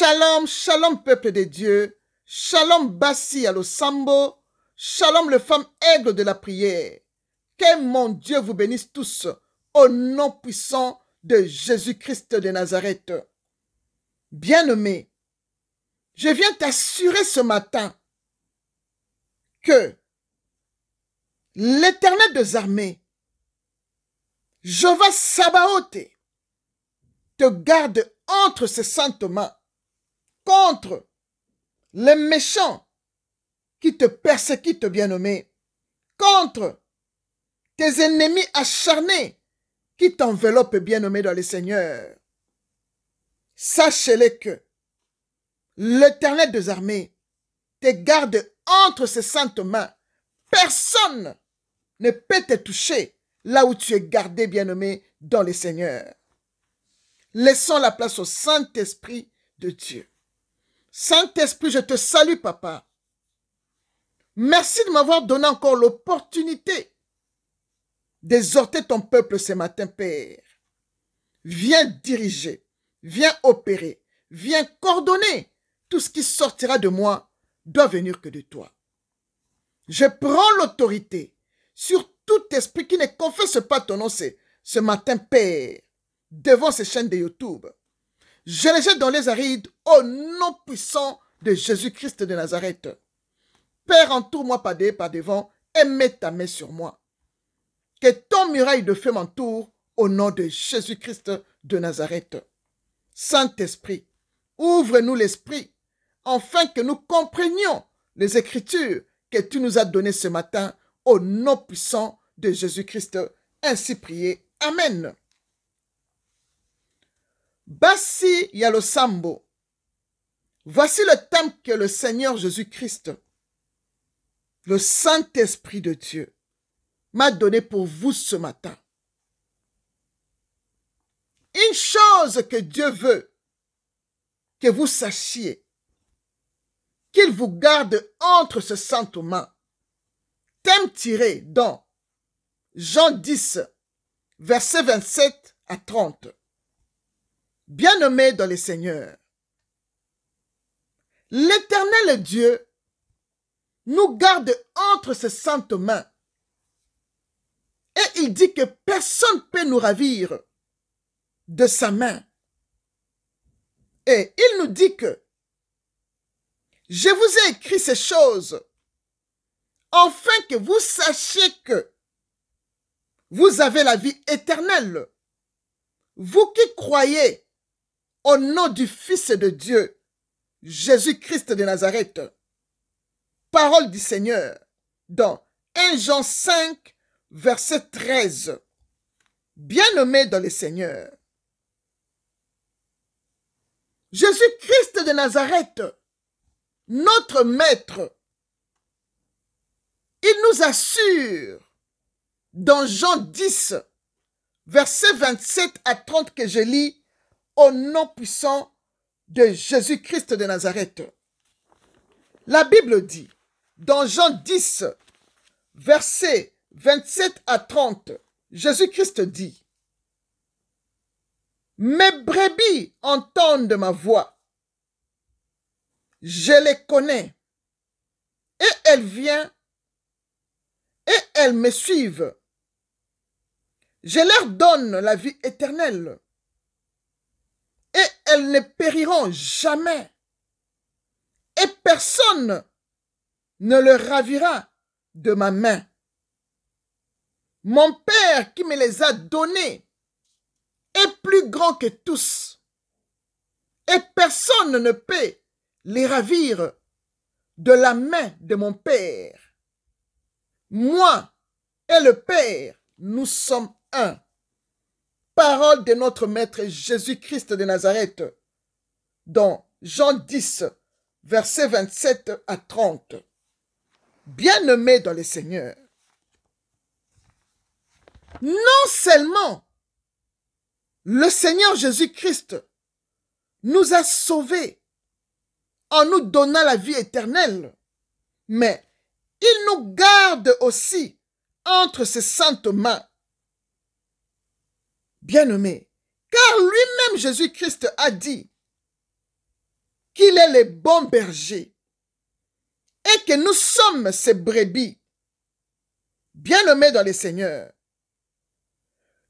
Shalom, shalom peuple de Dieu, shalom Bassi Alosambo, shalom les femmes aigles de la prière. Que mon Dieu vous bénisse tous au nom puissant de Jésus-Christ de Nazareth. Bien-aimé, je viens t'assurer ce matin que l'Éternel des armées, Jéhovah Sabaoth, te garde entre ses saintes mains contre les méchants qui te persécutent, bien-aimé, contre tes ennemis acharnés qui t'enveloppent, bien-aimé, dans le Seigneur. Sachez-le que l'Éternel des armées te garde entre ses saintes mains. Personne ne peut te toucher là où tu es gardé, bien-aimé, dans le Seigneur. Laissons la place au Saint-Esprit de Dieu. Saint-Esprit, je te salue, papa. Merci de m'avoir donné encore l'opportunité d'exhorter ton peuple ce matin, Père. Viens diriger, viens opérer, viens coordonner. Tout ce qui sortira de moi doit venir que de toi. Je prends l'autorité sur tout esprit qui ne confesse pas ton nom ce matin, Père, devant ces chaînes de YouTube. Je les jette dans les arides au nom puissant de Jésus-Christ de Nazareth. Père, entoure-moi par devant et mets ta main sur moi. Que ton muraille de feu m'entoure au nom de Jésus-Christ de Nazareth. Saint-Esprit, ouvre-nous l'esprit afin que nous comprenions les Écritures que tu nous as données ce matin au nom puissant de Jésus-Christ. Ainsi prié. Amen. Bassi Yalosambo. Voici le thème que le Seigneur Jésus-Christ, le Saint-Esprit de Dieu, m'a donné pour vous ce matin. Une chose que Dieu veut que vous sachiez, qu'il vous garde entre ses saintes mains. Thème tiré dans Jean 10, versets 27 à 30. Bien-aimés dans le Seigneur, l'Éternel Dieu nous garde entre ses saintes mains. Et il dit que personne ne peut nous ravir de sa main. Et il nous dit que je vous ai écrit ces choses afin que vous sachiez que vous avez la vie éternelle. Vous qui croyez au nom du Fils de Dieu, Jésus-Christ de Nazareth. Parole du Seigneur dans 1 Jean 5, verset 13. Bien-aimés dans le Seigneur, Jésus-Christ de Nazareth, notre Maître, il nous assure dans Jean 10, verset 27 à 30 que je lis au nom puissant de Jésus-Christ de Nazareth. La Bible dit, dans Jean 10, verset 27 à 30, Jésus-Christ dit, « Mes brebis entendent ma voix. Je les connais. Et elles viennent et elles me suivent. Je leur donne la vie éternelle. Et elles ne périront jamais. Et personne ne le ravira de ma main. Mon Père qui me les a donnés est plus grand que tous. Et personne ne peut les ravir de la main de mon Père. Moi et le Père, nous sommes un. Parole de notre Maître Jésus-Christ de Nazareth, dans Jean 10, versets 27 à 30. Bien-aimés dans le Seigneur, non seulement le Seigneur Jésus-Christ nous a sauvés en nous donnant la vie éternelle, mais il nous garde aussi entre ses saintes mains. Bien-aimés, car lui-même Jésus-Christ a dit qu'il est le bon berger et que nous sommes ses brebis, bien-aimés dans le Seigneur.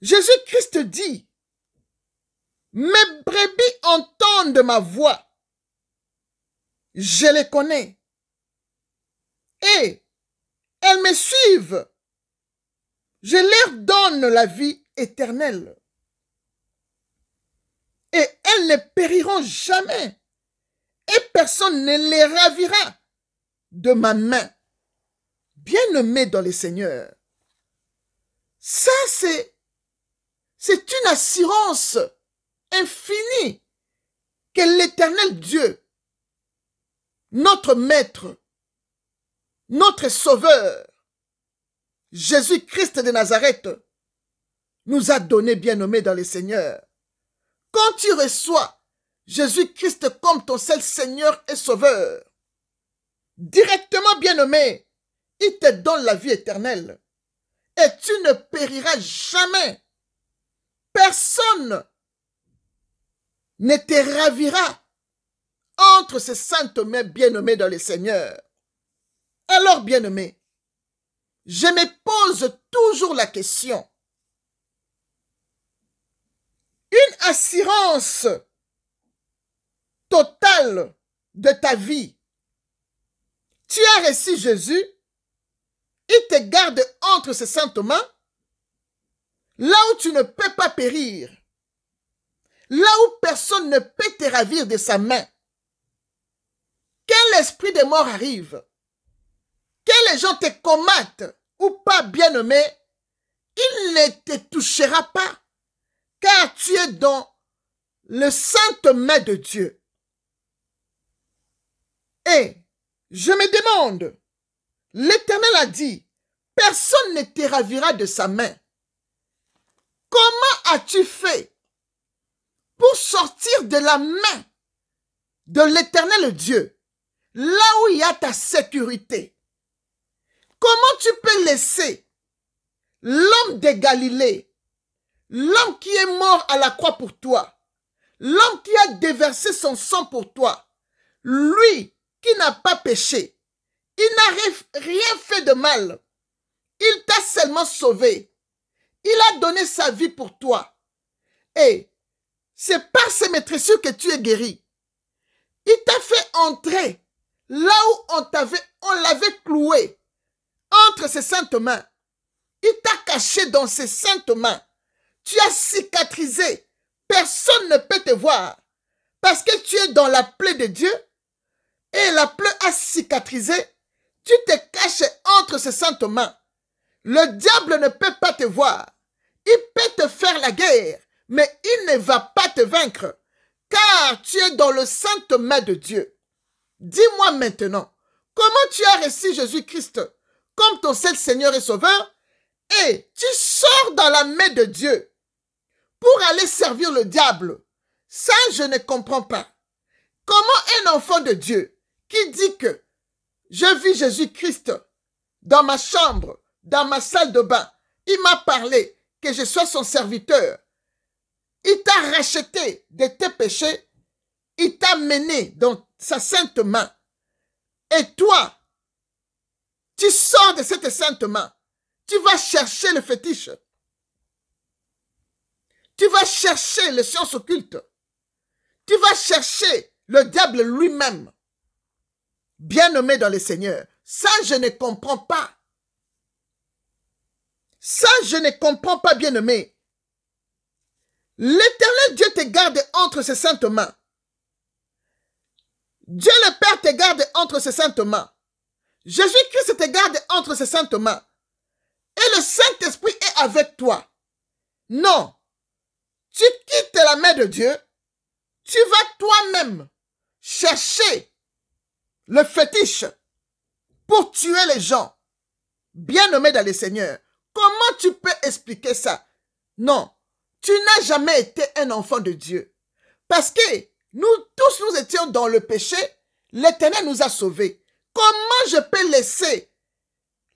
Jésus-Christ dit, « Mes brebis entendent ma voix, je les connais, et elles me suivent. Je leur donne la vie éternelle, et elles ne périront jamais, et personne ne les ravira de ma main. » Bien-aimés dans le Seigneur, ça c'est une assurance infinie que l'Éternel Dieu, notre Maître, notre Sauveur, Jésus-Christ de Nazareth, nous a donné, bien-aimés dans le Seigneur. Quand tu reçois Jésus-Christ comme ton seul Seigneur et Sauveur, directement, bien-aimé, il te donne la vie éternelle. Et tu ne périras jamais. Personne ne te ravira entre ces saintes mains bien-aimées dans le Seigneur. Alors, bien-aimé, je me pose toujours la question. Une assurance totale de ta vie. Tu as reçu Jésus, il te garde entre ses saintes mains, là où tu ne peux pas périr, là où personne ne peut te ravir de sa main. Quel esprit de mort arrive, que les gens te combattent ou pas, bien-aimé, il ne te touchera pas, car tu es dans le sainte main de Dieu. Et je me demande, l'Éternel a dit, personne ne te ravira de sa main. Comment as-tu fait pour sortir de la main de l'Éternel Dieu, là où il y a ta sécurité? Comment tu peux laisser l'homme de Galilée, l'homme qui est mort à la croix pour toi, l'homme qui a déversé son sang pour toi, lui qui n'a pas péché, il n'a rien fait de mal, il t'a seulement sauvé, il a donné sa vie pour toi, et c'est par ses maîtresses que tu es guéri. Il t'a fait entrer là où on l'avait cloué entre ses saintes mains. Il t'a caché dans ses saintes mains. Tu as cicatrisé. Personne ne peut te voir. Parce que tu es dans la plaie de Dieu. Et la plaie a cicatrisé. Tu te caches entre ses saintes mains. Le diable ne peut pas te voir. Il peut te faire la guerre. Mais il ne va pas te vaincre. Car tu es dans le sainte main de Dieu. Dis-moi maintenant. Comment tu as reçu Jésus-Christ comme ton seul Seigneur et Sauveur? Et tu sors dans la main de Dieu pour aller servir le diable. Ça, je ne comprends pas. Comment un enfant de Dieu qui dit que je vis Jésus-Christ dans ma chambre, dans ma salle de bain, il m'a parlé que je sois son serviteur. Il t'a racheté de tes péchés, il t'a mené dans sa sainte main. Et toi, tu sors de cette sainte main. Tu vas chercher le fétiche. Tu vas chercher les sciences occultes. Tu vas chercher le diable lui-même. Bien-aimé dans le Seigneur. Ça, je ne comprends pas. Ça, je ne comprends pas, bien-aimé. L'Éternel Dieu te garde entre ses saintes mains. Dieu le Père te garde entre ses saintes mains. Jésus-Christ te garde entre ses saintes mains. Et le Saint-Esprit est avec toi. Non. Tu quittes la main de Dieu. Tu vas toi-même chercher le fétiche pour tuer les gens. Bien-aimé dans le Seigneur. Comment tu peux expliquer ça? Non. Tu n'as jamais été un enfant de Dieu. Parce que nous tous, nous étions dans le péché. L'Éternel nous a sauvés. Comment je peux laisser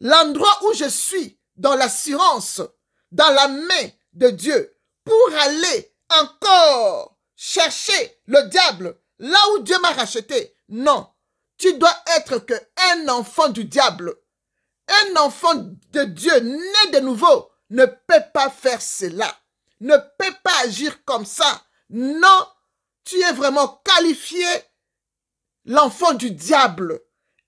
l'endroit où je suis dans l'assurance, dans la main de Dieu, pour aller encore chercher le diable là où Dieu m'a racheté. Non, tu dois être qu'un enfant du diable. Un enfant de Dieu né de nouveau ne peut pas faire cela, ne peut pas agir comme ça. Non, tu es vraiment qualifié l'enfant du diable.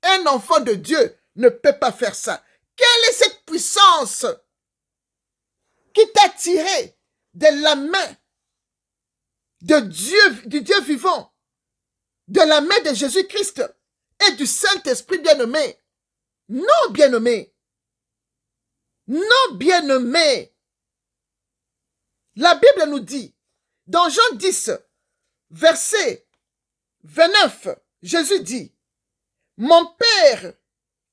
Un enfant de Dieu ne peut pas faire ça. Quelle est cette puissance qui t'a tiré de la main de Dieu, du Dieu vivant, de la main de Jésus-Christ et du Saint-Esprit bien-aimé? Non, bien-aimé. Non, bien-aimé. La Bible nous dit, dans Jean 10, verset 29, Jésus dit, « Mon Père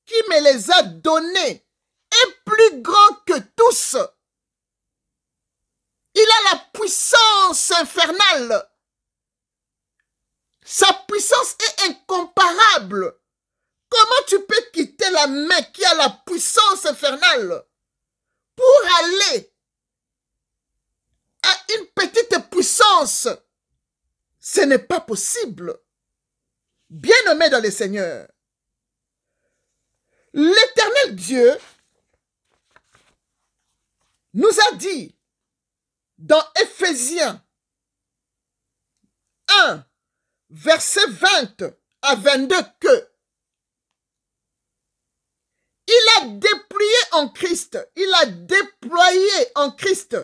qui me les a donnés est plus grand que tous. Il a la puissance infernale. Sa puissance est incomparable. Comment tu peux quitter la main qui a la puissance infernale pour aller à une petite puissance? Ce n'est pas possible. Bien-aimé dans le Seigneur, l'Éternel Dieu nous a dit dans Éphésiens 1, verset 20 à 22 que il a déployé en Christ, il a déployé en Christ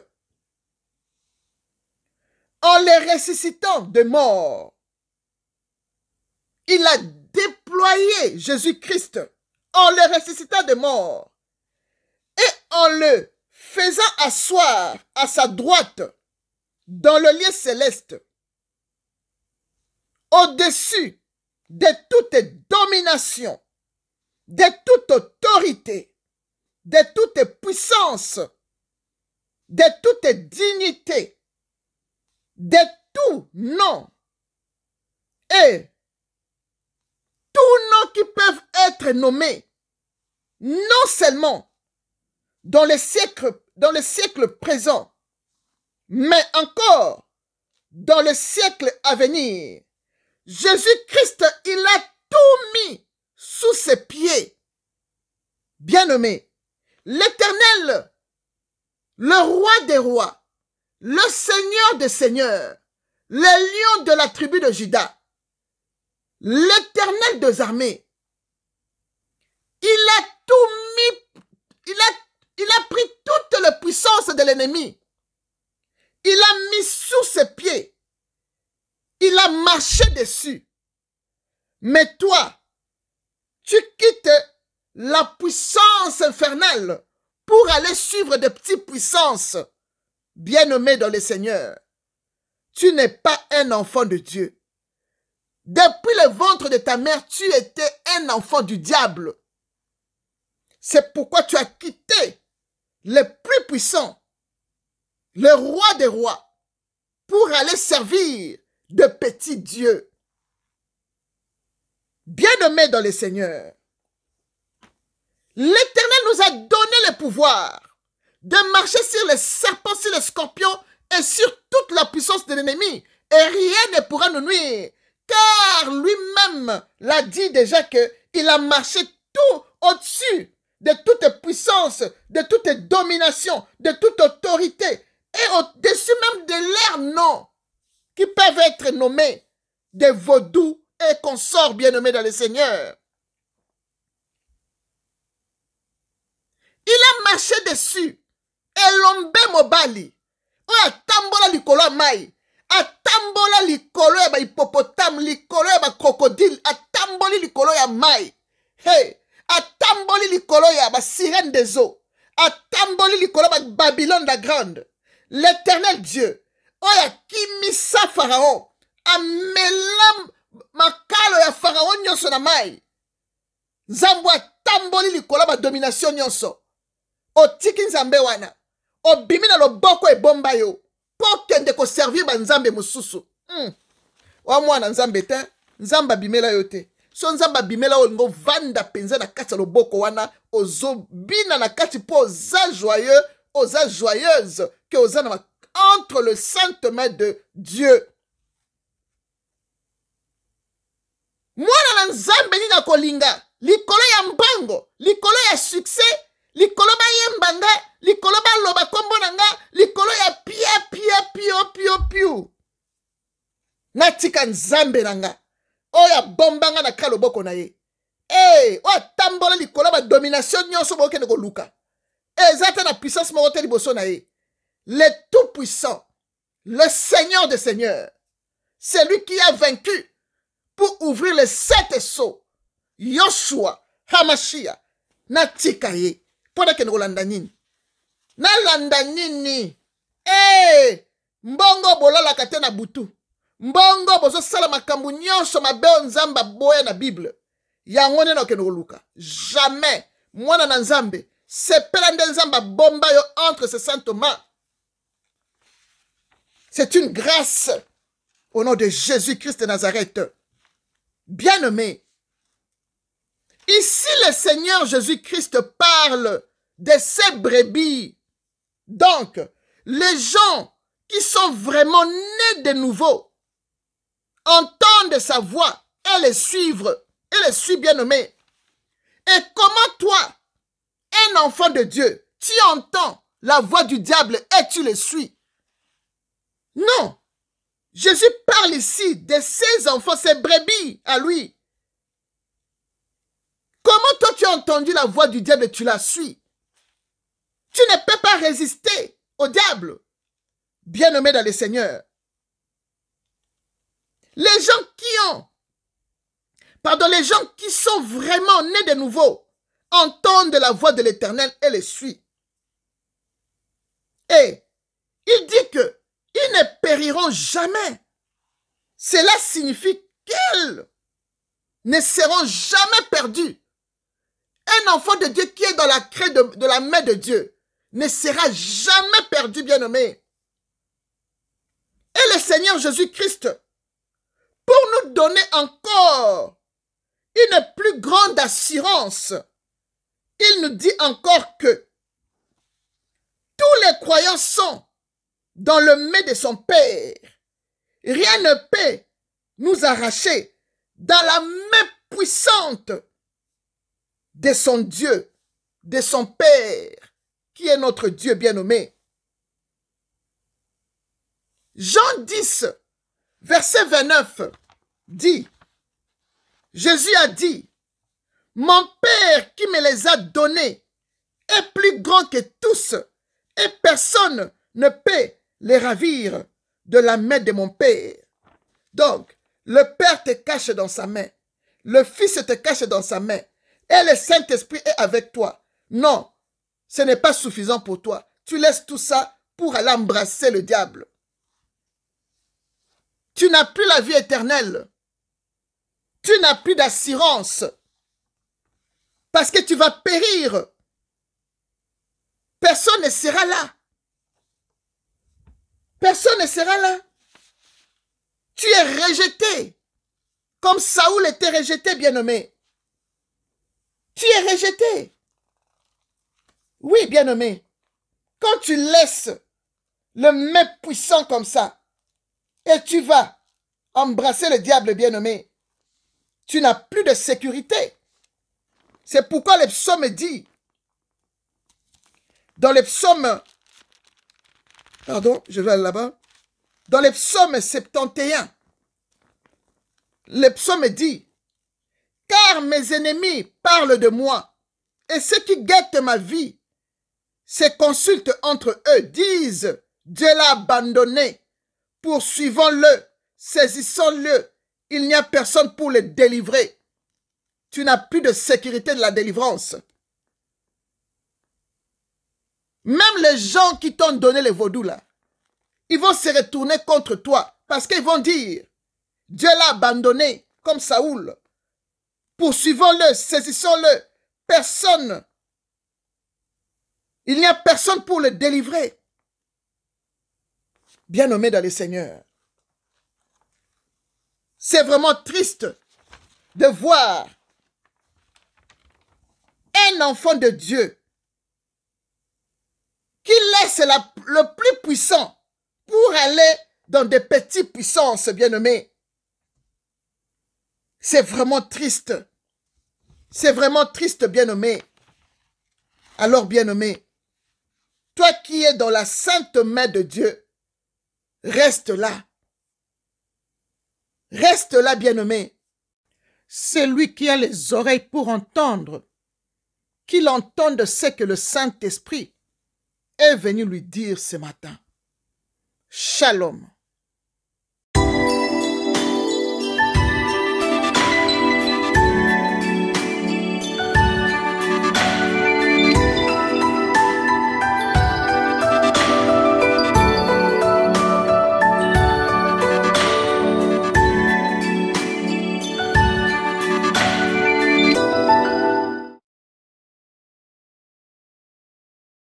en les ressuscitant de mort. Il a déployé Jésus-Christ en le ressuscitant de mort et en le faisant asseoir à sa droite dans le lieu céleste, au-dessus de toute domination, de toute autorité, de toute puissance, de toute dignité, de tout nom et tous noms qui peuvent être nommés, non seulement dans le siècle présent, mais encore dans le siècle à venir. Jésus-Christ, il a tout mis sous ses pieds. Bien-aimé, l'Éternel, le roi des rois, le Seigneur des seigneurs, le lion de la tribu de Juda, l'Éternel des armées, il a tout mis, il a pris toute la puissance de l'ennemi. Il a mis sous ses pieds. Il a marché dessus. Mais toi, tu quittes la puissance infernale pour aller suivre des petites puissances. Bien-aimé dans le Seigneur, tu n'es pas un enfant de Dieu. Depuis le ventre de ta mère, tu étais un enfant du diable. C'est pourquoi tu as quitté le plus puissant, le roi des rois, pour aller servir de petits dieux. Bien-aimé dans le Seigneur, l'Éternel nous a donné le pouvoir de marcher sur les serpents, sur les scorpions et sur toute la puissance de l'ennemi. Et rien ne pourra nous nuire. Car lui-même l'a dit déjà qu'il a marché tout au-dessus de toute puissance, de toute domination, de toute autorité. Et au-dessus même de leurs noms qui peuvent être nommés des vaudous et consorts bien-nommés dans le Seigneur. Il a marché dessus. Elombe mobali. O atambola likolo mai. Atambola likolo ya ba hippopotame, likolo ya ba crocodile, atamboli likolo ya mai. Hey, atamboli likolo ya ba sirène des eaux. Atamboli likolo ba Babylone la grande. L'Éternel Dieu. Oya kimisa Pharaon. Amela makalo ya Pharaon nyonso na mai. Nzambo atamboli likolo ba domination nyonso. Otiki nzambe wana. Obimi na loboko ebomba yo. Pokende ko servir ba nzambe mususu. Wa mwana nzambe te. Nzamba bimela yo te. So nzamba bimela o ngo vanda penza na kati loboko wana. Ozo bina na kati po oza joyeux. Oza joyeuse. Que oza na entre le sainte main de Dieu. mwana na nzambe nini akolinga likolo ya mbango, likolo ya succès, likolo bayemba nga, likolo baloba kombo na nga, likolo ya pio natika nzambe na nga oyo abombanga na ka loboko na ye. Oyo atambola likolo ba domination nyonso bokende koluka eza te na puissance moko te liboso na ye. Le tout-puissant, le Seigneur des seigneurs, c'est lui qui a vaincu pour ouvrir les 7 sceaux. Yoshua Hamashia natika ye pona kende kolanda nini na landa nini. Mbongo bolalaka te na butu, mbongo bozosala makambo nyonso mabe nzamba boye na Bible yango nde nakende koluka. Jamais mwana na nzambe sepela nde nzamba bomba yo entre ses saintes mains. C'est une grâce au nom de Jésus-Christ de Nazareth. Bien-aimé, ici le Seigneur Jésus-Christ parle de ses brebis. Donc, les gens qui sont vraiment nés de nouveau entendent sa voix et les suivre. Et les suivent, bien-aimé. Et comment toi, un enfant de Dieu, tu entends la voix du diable et tu le suis? Non. Jésus parle ici de ses enfants, ses brebis à lui. Comment toi tu as entendu la voix du diable et tu la suis? Tu ne peux pas résister au diable. Bien-aimé dans le Seigneur. Les gens qui sont vraiment nés de nouveau entendent la voix de l'Éternel et les suivent. Et il dit que ils ne périront jamais. Cela signifie qu'ils ne seront jamais perdus. Un enfant de Dieu qui est dans la craie de la main de Dieu ne sera jamais perdu, bien-aimé. Et le Seigneur Jésus-Christ, pour nous donner encore une plus grande assurance, il nous dit encore que tous les croyants sont dans le mets de son Père. Rien ne peut nous arracher dans la main puissante de son Dieu, de son Père, qui est notre Dieu bien-aimé. Jean 10, verset 29, dit, Jésus a dit, mon Père qui me les a donnés est plus grand que tous, et personne ne peut les ravir de la main de mon Père. Donc, le Père te cache dans sa main, le Fils te cache dans sa main, et le Saint-Esprit est avec toi. Non, ce n'est pas suffisant pour toi. Tu laisses tout ça pour aller embrasser le diable. Tu n'as plus la vie éternelle. Tu n'as plus d'assurance. Parce que tu vas périr. Personne ne sera là. Personne ne sera là. Tu es rejeté. Comme Saoul était rejeté, bien-aimé. Tu es rejeté. Oui, bien-aimé. Quand tu laisses le main puissant comme ça, et tu vas embrasser le diable, bien-aimé, tu n'as plus de sécurité. C'est pourquoi le psaume dit, dans le psaume, pardon, je vais aller là-bas, dans le psaume 71, le psaume dit, car mes ennemis parlent de moi, et ceux qui guettent ma vie se consultent entre eux, disent, Dieu l'a abandonné, poursuivons-le, saisissons-le, il n'y a personne pour le délivrer. Tu n'as plus de sécurité de la délivrance. Même les gens qui t'ont donné les vaudous là, ils vont se retourner contre toi parce qu'ils vont dire, Dieu l'a abandonné comme Saoul. Poursuivons-le, saisissons-le. Personne. Il n'y a personne pour le délivrer. Bien-aimé dans le Seigneur. C'est vraiment triste de voir un enfant de Dieu qui laisse le plus puissant pour aller dans des petites puissances, bien-aimés. C'est vraiment triste. C'est vraiment triste, bien-aimé. Alors, bien-aimé, toi qui es dans la sainte main de Dieu, reste là. Reste là, bien-aimé. Celui qui a les oreilles pour entendre, qu'il entende ce que le Saint-Esprit est venu lui dire ce matin. Shalom.